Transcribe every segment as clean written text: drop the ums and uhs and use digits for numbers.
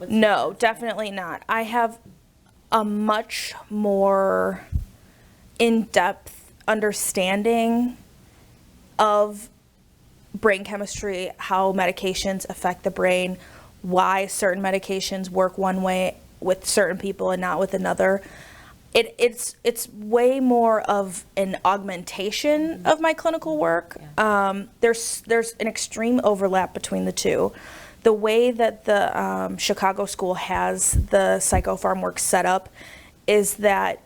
No, definitely not. I have a much more in-depth understanding of brain chemistry, how medications affect the brain, why certain medications work one way with certain people and not with another. It's way more of an augmentation of my clinical work. There's an extreme overlap between the two. The way that the Chicago school has the psychopharm work set up is that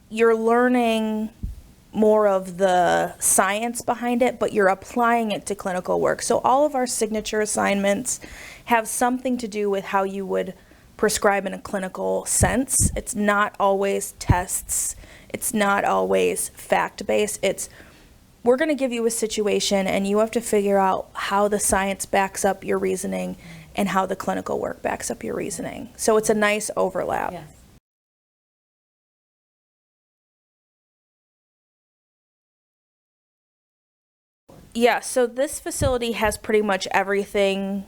you're learning more of the science behind it, but you're applying it to clinical work. So all of our signature assignments have something to do with how you would prescribe in a clinical sense. It's not always tests. It's not always fact-based. It's, we're going to give you a situation and you have to figure out how the science backs up your reasoning and how the clinical work backs up your reasoning. So it's a nice overlap. Yes. Yeah, so this facility has pretty much everything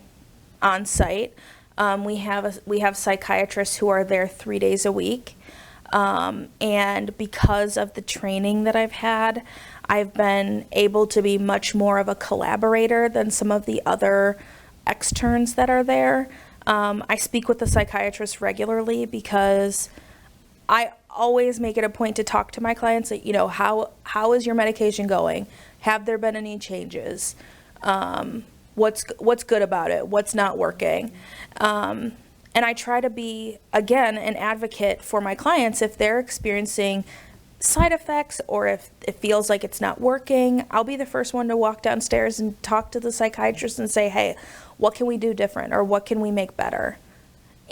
on site. We have psychiatrists who are there 3 days a week. And because of the training that I've had, I've been able to be much more of a collaborator than some of the other externs that are there. I speak with the psychiatrist regularly because I always make it a point to talk to my clients that, you know, how is your medication going? Have there been any changes? What's good about it? What's not working? And I try to be, again, an advocate for my clients if they're experiencing side effects or if it feels like it's not working. I'll be the first one to walk downstairs and talk to the psychiatrist and say, hey, what can we do different or what can we make better?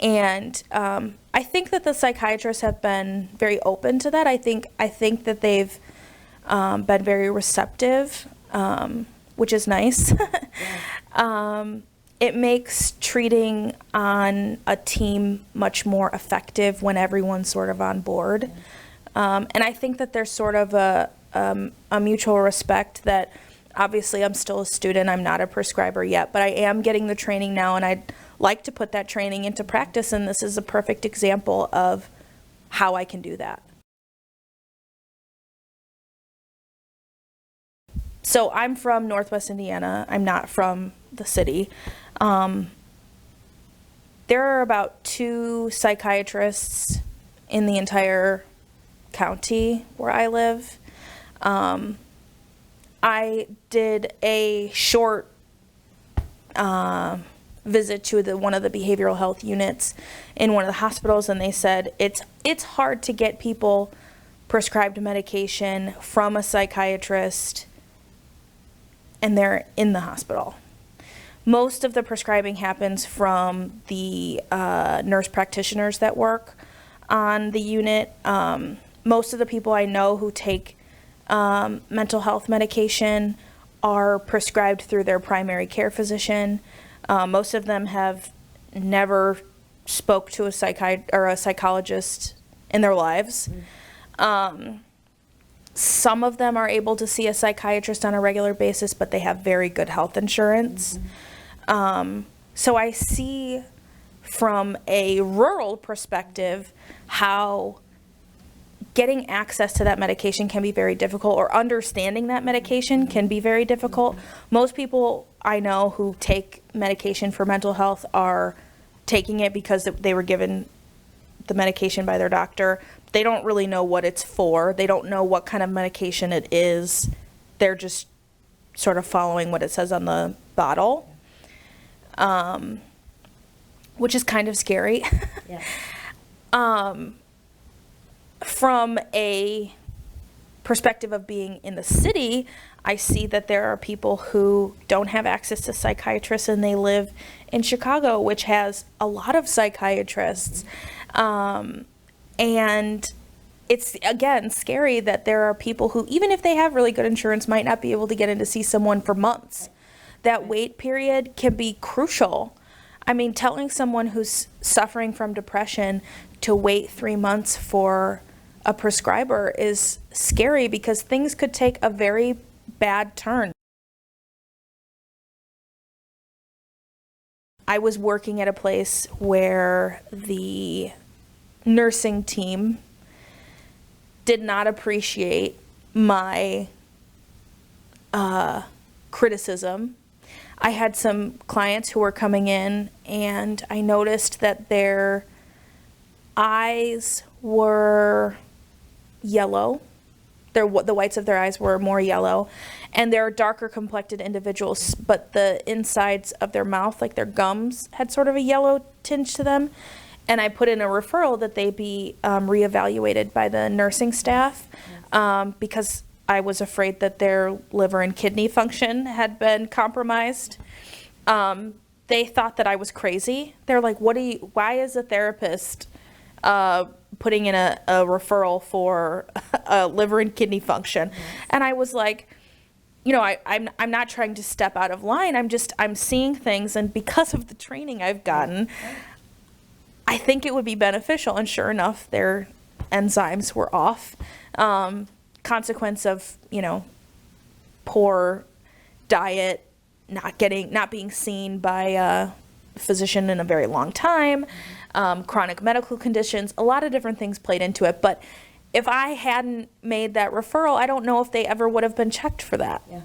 And I think that the psychiatrists have been very open to that. I think that they've been very receptive, which is nice. It makes treating on a team much more effective when everyone's sort of on board. And I think that there's sort of a mutual respect that obviously I'm still a student, I'm not a prescriber yet, but I am getting the training now and I'd like to put that training into practice, and this is a perfect example of how I can do that. So I'm from Northwest Indiana. I'm not from the city. There are about 2 psychiatrists in the entire county where I live. I did a short visit to one of the behavioral health units in one of the hospitals, and they said it's hard to get people prescribed medication from a psychiatrist and they're in the hospital. Most of the prescribing happens from the nurse practitioners that work on the unit. Most of the people I know who take mental health medication are prescribed through their primary care physician. Most of them have never spoke to a psychologist in their lives. Some of them are able to see a psychiatrist on a regular basis, but they have very good health insurance. So I see from a rural perspective how getting access to that medication can be very difficult, or understanding that medication can be very difficult. Most people I know who take medication for mental health are taking it because they were given the medication by their doctor. They don't really know what it's for. They don't know what kind of medication it is. They're just sort of following what it says on the bottle, which is kind of scary. Yeah. From a perspective of being in the city, I see that there are people who don't have access to psychiatrists and they live in Chicago, which has a lot of psychiatrists. And it's, again, scary that there are people who, even if they have really good insurance, might not be able to get in to see someone for months. That wait period can be crucial. I mean, telling someone who's suffering from depression to wait 3 months for a prescriber is scary because things could take a very bad turn. I was working at a place where the nursing team did not appreciate my criticism. I had some clients who were coming in, and I noticed that their eyes were yellow. The whites of their eyes were more yellow, and they're darker complected individuals, but the insides of their mouth, like their gums, had sort of a yellow tinge to them. And I put in a referral that they be reevaluated by the nursing staff because I was afraid that their liver and kidney function had been compromised. They thought that I was crazy. They're like, why is a therapist putting in a referral for liver and kidney function? And I was like, I'm not trying to step out of line. I'm seeing things, and because of the training I've gotten, I think it would be beneficial. And sure enough, their enzymes were off. Consequence of, poor diet, not being seen by a physician in a very long time, chronic medical conditions, a lot of different things played into it. But if I hadn't made that referral, I don't know if they ever would have been checked for that. Yeah.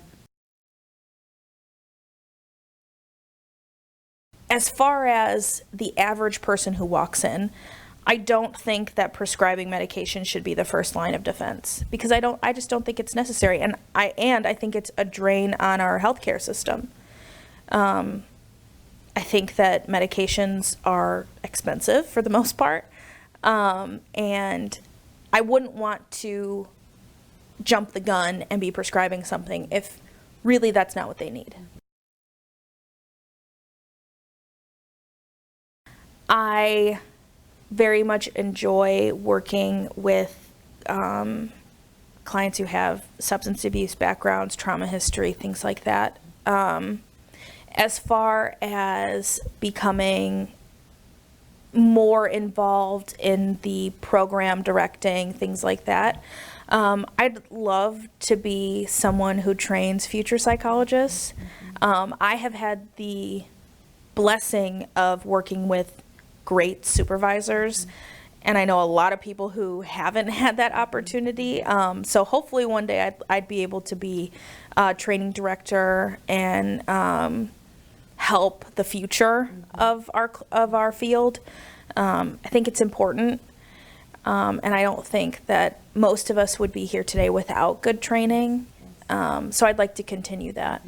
As far as the average person who walks in, I don't think that prescribing medication should be the first line of defense, because I just don't think it's necessary, and I think it's a drain on our healthcare system. I think that medications are expensive for the most part, and I wouldn't want to jump the gun and be prescribing something if really that's not what they need. I very much enjoy working with clients who have substance abuse backgrounds, trauma history, things like that. As far as becoming more involved in the program directing, things like that, I'd love to be someone who trains future psychologists. I have had the blessing of working with great supervisors, and I know a lot of people who haven't had that opportunity. So hopefully one day I'd be able to be a training director and help the future of our field. I think it's important, and I don't think that most of us would be here today without good training. So I'd like to continue that.